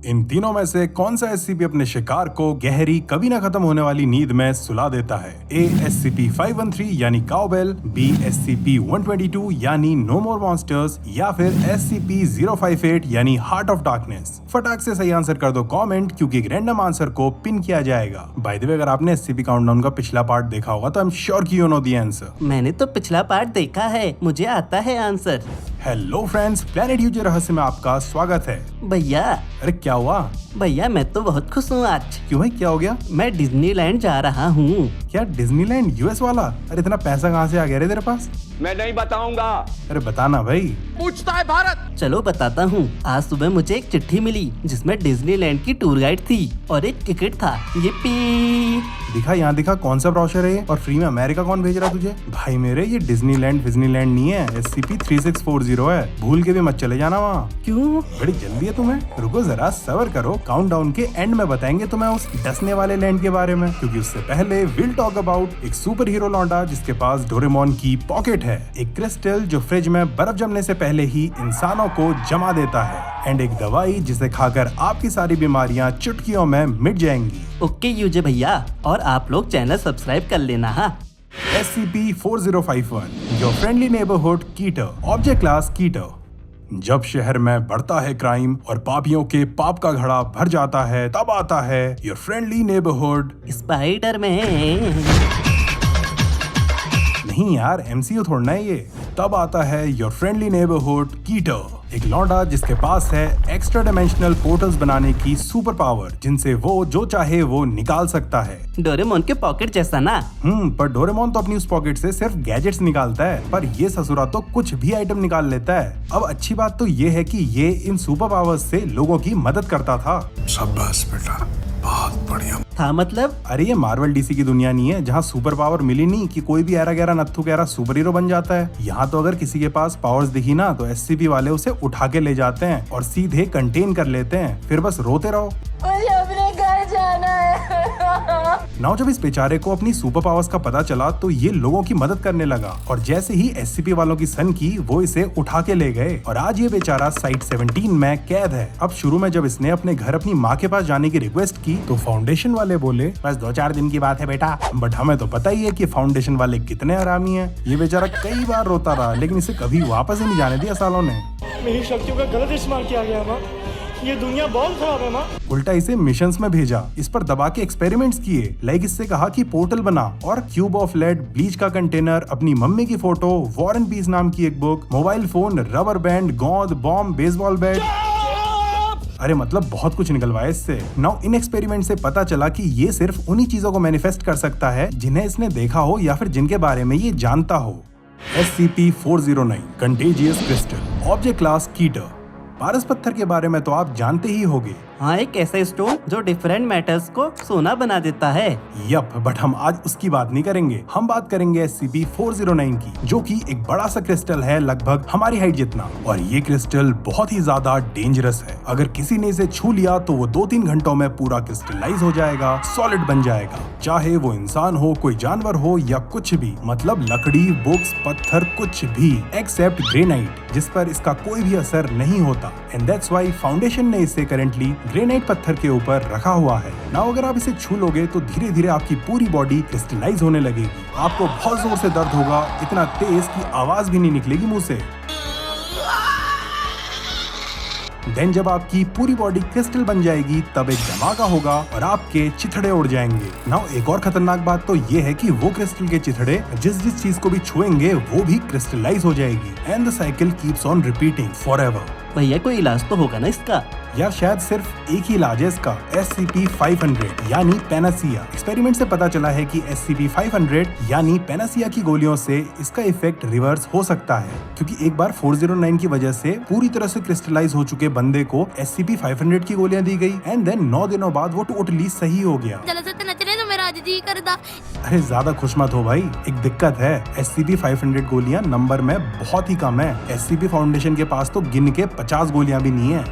इन तीनों में से कौन सा एससीपी अपने शिकार को गहरी कभी न खत्म होने वाली नींद में सुला देता है? ए SCP-513 यानी काउबेल, बी SCP-122 यानी नो मोर मॉन्स्टर्स, या फिर SCP-058 यानी हार्ट ऑफ डार्कनेस। फटाक से सही आंसर कर दो कमेंट, क्योंकि एक रैंडम आंसर को पिन किया जाएगा। बाय द वे, अगर आपने SCP काउंटडाउन का पिछला पार्ट देखा होगा तो आई एम श्योर कि यू नो द आंसर। मैंने तो पिछला पार्ट देखा है, मुझे आता है आंसर। हेलो फ्रेंड्स, प्लेनेट यूजे रहस्य में आपका स्वागत है। भैया अरे क्या हुआ? भैया मैं तो बहुत खुश हूँ आज। क्यों भाई, क्या हो गया? मैं डिज्नीलैंड जा रहा हूँ। क्या डिज्नीलैंड US वाला? अरे इतना पैसा कहाँ से आ गया रे तेरे पास? मैं नहीं बताऊंगा। अरे बताना भाई। पूछता है भारत। चलो बताता हूँ। आज सुबह मुझे एक चिट्ठी मिली जिसमें डिज्नीलैंड की टूर गाइड थी और एक टिकट था। ये दिखा, यहाँ दिखा, कौन सा ब्रोशर है ये? और फ्री में अमेरिका कौन भेज रहा तुझे? भाई मेरे, ये डिज्नीलैंड नहीं है, SCP-3640 है। भूल के भी मत चले जाना वहाँ। क्यों? बड़ी जल्दी है तुम्हें? रुको जरा, सब्र करो। काउंटडाउन के एंड में बताएंगे तुम्हें उस डसने वाले लैंड के बारे में, क्योंकि उससे पहले विल टॉक अबाउट एक सुपर हीरो लौंडा जिसके पास डोरेमोन की पॉकेट है, एक क्रिस्टल जो फ्रिज में बर्फ जमने से पहले ही इंसानों को जमा देता है, एंड एक दवाई जिसे खाकर आपकी सारी बीमारियां चुटकियों में मिट जाएंगी। ओके यूजे भैया, और आप लोग चैनल सब्सक्राइब कर लेना। हाँ। SCP-4051 your friendly neighbourhood Keter, object class Keter. जब शहर में बढ़ता है क्राइम और पापियों के पाप का घड़ा भर जाता है, तब आता है योर फ्रेंडली नेबरहुड स्पाइडरमैन। नहीं यार, MCU थोड़ा है ये। तब आता है योर फ्रेंडली नेबरहुड कीटर, एक लौंडा जिसके पास है एक्स्ट्रा डायमेंशनल पोर्टल्स बनाने की सुपर पावर, जिनसे वो जो चाहे वो निकाल सकता है। डोरेमोन के पॉकेट जैसा ना? पर डोरेमोन तो अपनी उस पॉकेट से सिर्फ गैजेट्स निकालता है, पर ये ससुरा तो कुछ भी आइटम निकाल लेता है। अब अच्छी बात तो ये है कि ये इन सुपर पावर्स से लोगों की मदद करता था। शाबाश बेटा, बहुत बढ़िया था मतलब? अरे ये मार्वल DC की दुनिया नहीं है जहाँ सुपर पावर मिली नहीं कि कोई भी ऐरा गैरा नत्थु गैरा सुपर हीरो बन जाता है। यहाँ तो अगर किसी के पास पावर्स दिखी ना तो SCP वाले उसे उठा के ले जाते हैं और सीधे कंटेन कर लेते हैं, फिर बस रोते रहो। मुझे अपने घर जाना है। नाउ जब इस बेचारे को अपनी सुपर पावर्स का पता चला तो ये लोगों की मदद करने लगा, और जैसे ही SCP वालों की सन की, वो इसे उठा के ले गए और आज ये बेचारा साइट 17 में कैद है। अब शुरू में जब इसने अपने घर अपनी माँ के पास जाने की रिक्वेस्ट की तो फाउंडेशन वाले बोले बस 2-4 दिन की बात है बेटा। बट हमें तो पता ही है कि फाउंडेशन वाले कितने हरामी हैं। ये बेचारा कई बार रोता रहा, लेकिन इसे कभी वापस ही नहीं जाने दिया सालों ने। मेरी शक्तियों का गलत इस्तेमाल किया गया माँ। ये दुनिया बहुत खराब है माँ। उल्टा इसे मिशंस में भेजा, इस पर दबा के एक्सपेरिमेंट्स किए। लाइक इससे कहा कि पोर्टल बना, और क्यूब ऑफ लेड, ब्लीच का कंटेनर, अपनी मम्मी की फोटो, वॉर एंड पीस नाम की एक book, mobile phone, rubber band, गोंद, बॉम्ब, बेसबॉल बैट। अरे मतलब बहुत कुछ निकलवाया इससे। नाउ इन एक्सपेरिमेंट से पता चला कि ये सिर्फ उन्हीं चीजों को मैनिफेस्ट कर सकता है जिन्हें इसने देखा हो या फिर जिनके बारे में ये जानता हो। SCP-409 contagious crystal, object class Keter. पारस पत्थर के बारे में तो आप जानते ही होंगे। हाँ, एक ऐसा स्टोन जो डिफरेंट मेटल्स को सोना बना देता है। यप, बट हम आज उसकी बात नहीं करेंगे। हम बात करेंगे SCP-409 की, जो कि एक बड़ा सा क्रिस्टल है, लगभग हमारी हाइट जितना। और ये क्रिस्टल बहुत ही ज्यादा डेंजरस है। अगर किसी ने इसे छू लिया तो वो 2-3 घंटों में पूरा क्रिस्टलाइज हो जाएगा, सॉलिड बन जाएगा। चाहे वो इंसान हो, कोई जानवर हो या कुछ भी, मतलब लकड़ी, बुक्स, पत्थर, कुछ भी एक्सेप्ट ग्रेनाइट, जिस पर इसका कोई भी असर नहीं होता। एंड दैट्स व्हाई फाउंडेशन ने इसे करेंटली ग्रेनाइट पत्थर के ऊपर रखा हुआ है। नाउ अगर आप इसे छू लोगे तो धीरे धीरे आपकी पूरी बॉडी क्रिस्टलाइज होने लगेगी। आपको बहुत जोर से दर्द होगा, इतना तेज कि आवाज भी नहीं निकलेगी मुंह से। देन जब आपकी पूरी बॉडी क्रिस्टल बन जाएगी तब एक धमाका होगा और आपके चिथड़े उड़ जाएंगे। नाउ एक और खतरनाक बात तो ये है कि वो क्रिस्टल के चिथड़े जिस चीज को भी छुएंगे वो भी क्रिस्टलाइज हो जाएगी। And the cycle keeps on repeating forever. भैया कोई इलाज तो होगा ना इसका? यार शायद सिर्फ एक ही इलाज है इसका, SCP-500 यानी पेनासिया। एक्सपेरिमेंट से पता चला है कि SCP-500 यानी पेनासिया की गोलियों से इसका इफेक्ट रिवर्स हो सकता है, क्योंकि एक बार 409 की वजह से पूरी तरह से क्रिस्टलाइज हो चुके बंदे को SCP-500 की गोलियां दी गई, एंड देन 9 दिनों बाद वो टोटली सही हो गया। अरे ज्यादा खुश मत हो भाई, एक दिक्कत है। SCP-500 गोलियां नंबर में बहुत ही कम है। SCP फाउंडेशन के पास तो गिन के 50 गोलियां भी नहीं है।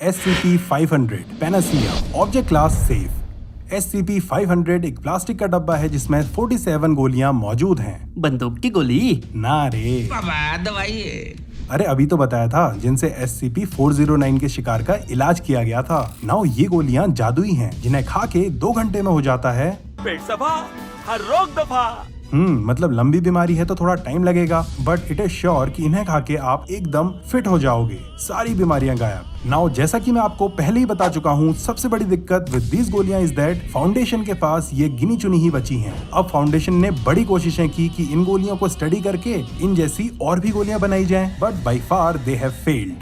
SCP-500 Panacea, object class safe. SCP-500 एक प्लास्टिक का डब्बा है जिसमें 47 गोलियां मौजूद हैं। बंदूक की गोली? ना रे, बाबा दवाई है। अरे अभी तो बताया था, जिनसे SCP-409 के शिकार का इलाज किया गया था। नाउ ये गोलियां जादुई हैं, जिन्हें खा के 2 घंटे में हो जाता है पेट सफा, हर रोग दफा। मतलब लंबी बीमारी है तो थोड़ा टाइम लगेगा, बट इट इज श्योर कि इन्हें खा के आप एकदम फिट हो जाओगे, सारी बीमारियां गायब। नाउ जैसा कि मैं आपको पहले ही बता चुका हूँ, सबसे बड़ी दिक्कत विद दीज गोलियां इज दैट फाउंडेशन के पास ये गिनी चुनी ही बची हैं। अब फाउंडेशन ने बड़ी कोशिशें की कि इन गोलियों को स्टडी करके इन जैसी और भी गोलियां बनाई जाएं, but by far they have failed.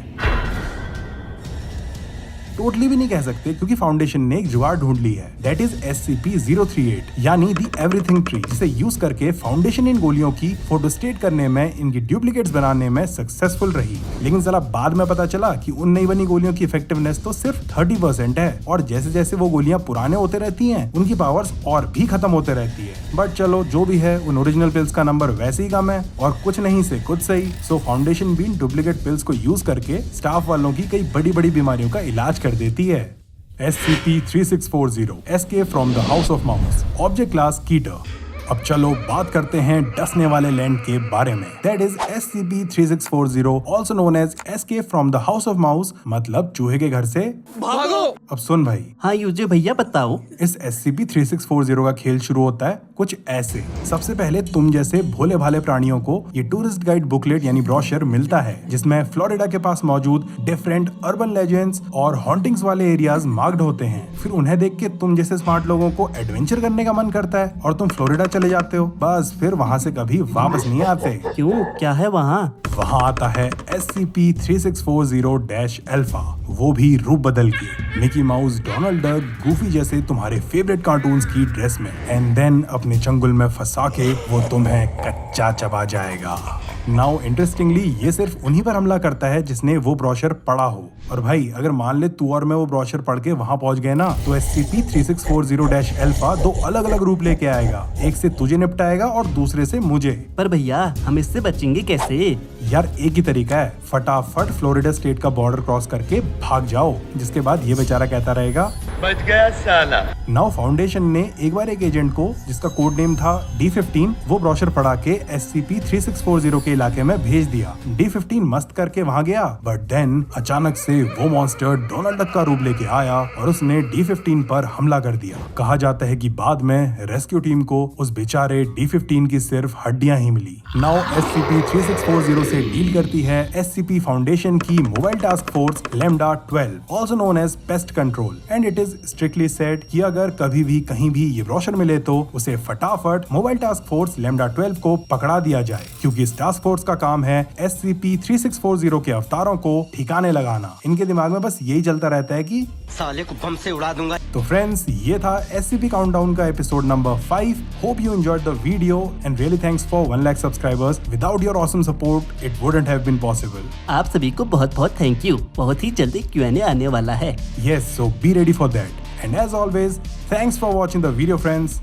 Totally भी नहीं कह सकते, क्योंकि फाउंडेशन ने एक जुगाड़ ढूंढ ली है, दैट इज SCP-038 यानी दी एवरीथिंग ट्री, जिसे यूज करके फाउंडेशन इन गोलियों की फोटोस्टेट करने में, इनकी डुप्लीकेट्स बनाने में सक्सेसफुल रही। लेकिन साला बाद में पता चला कि उन नई बनी गोलियों की इफेक्टिवनेस तो सिर्फ 30% है, और जैसे जैसे वो गोलियां पुराने होते रहती हैं, उनकी पावर्स और भी खत्म होते रहती है। बट चलो जो भी है, उन ओरिजिनल पिल्स का नंबर वैसे ही कम है, और कुछ नहीं से कुछ सही। सो फाउंडेशन भी डुप्लीकेट पिल्स को यूज करके स्टाफ वालों की कई बड़ी बड़ी बीमारियों का इलाज कर देती है। SCP-3640 Escape from the House of Mouse, object class Keter. अब चलो बात करते हैं डसने वाले लैंड के बारे में, that is SCP-3640 also known as escape from the house of mouse, मतलब चूहे के घर से भागो। अब सुन भाई, हाँ यूजे भैया बताओ। इस SCP-3640 का खेल शुरू होता है कुछ ऐसे। सबसे पहले तुम जैसे भोले भाले प्राणियों को ये टूरिस्ट गाइड बुकलेट यानी ब्रोशर मिलता है, जिसमें फ्लोरिडा के पास मौजूद डिफरेंट अर्बन लेजेंड्स और हॉन्टिंग्स वाले एरियाज मार्क्ड होते हैं। फिर उन्हें देख के तुम जैसे स्मार्ट लोगों को एडवेंचर करने का मन करता है और तुम फ्लोरिडा चले जाते हो। बस फिर वहाँ से कभी वापस नहीं आते। क्यों, क्या है वहाँ? वहाँ आता है SCP-3640-Alpha, वो भी रूप बदल के Mickey mouse, Donald duck, Goofy जैसे तुम्हारे फेवरेट कार्टून्स की ड्रेस में, एंड देन अपने चंगुल में फंसा के वो तुम्हें कच्चा चबा जाएगा। नाउ इंटरेस्टिंगली ये सिर्फ उन्हीं पर हमला करता है जिसने वो ब्रोशर पढ़ा हो। और भाई अगर मान ले तू और मैं वो ब्रोशर पढ़ के वहाँ पहुँच गए ना, तो SCP-3640-Alpha 2 अलग अलग रूप लेके आएगा, एक से तुझे निपटाएगा और दूसरे से मुझे। पर भैया हम इससे बचेंगे कैसे? यार एक ही तरीका है, फटाफट फ्लोरिडा स्टेट का बॉर्डर क्रॉस करके भाग जाओ, जिसके बाद ये बेचारा कहता रहेगा बच गया साला। नाउ फाउंडेशन ने एक बार एक एजेंट को, जिसका कोड नेम था D15, वो ब्रोशर पढ़ा के SCP-3640 के इलाके में भेज दिया। D15 मस्त करके वहाँ गया, बट देन अचानक से वो मॉन्स्टर डोनाल्ड डक का रूप लेके आया और उसने D15 पर हमला कर दिया। कहा जाता है कि बाद में रेस्क्यू टीम को उस बेचारे D15 की सिर्फ हड्डियां ही मिली। नाउ SCP-3640 से डील करती है SCP फाउंडेशन की mobile task force lambda 12, also known as pest control, and it is strictly said कि अगर कभी भी कहीं भी ये ब्रोशर मिले तो उसे फटाफट मोबाइल टास्क फोर्स लैम्डा 12 को पकड़ा दिया जाए, क्योंकि इस टास्क फोर्स का काम है SCP-3640 के अवतारों को ठिकाने लगाना। इनके दिमाग में बस यही चलता रहता है कि साले को बम से उड़ा दूंगा। तो फ्रेंड्स, ये था SCP काउंटडाउन का episode number 5। Hope you enjoyed the video and really thanks for 1 lakh subscribers. Without your awesome support it wouldn't have been possible. आप सभी को बहुत बहुत थैंक यू। बहुत ही जल्दी Q&A आने वाला है। Yes, so be ready for that. And as always, thanks for watching the video, friends.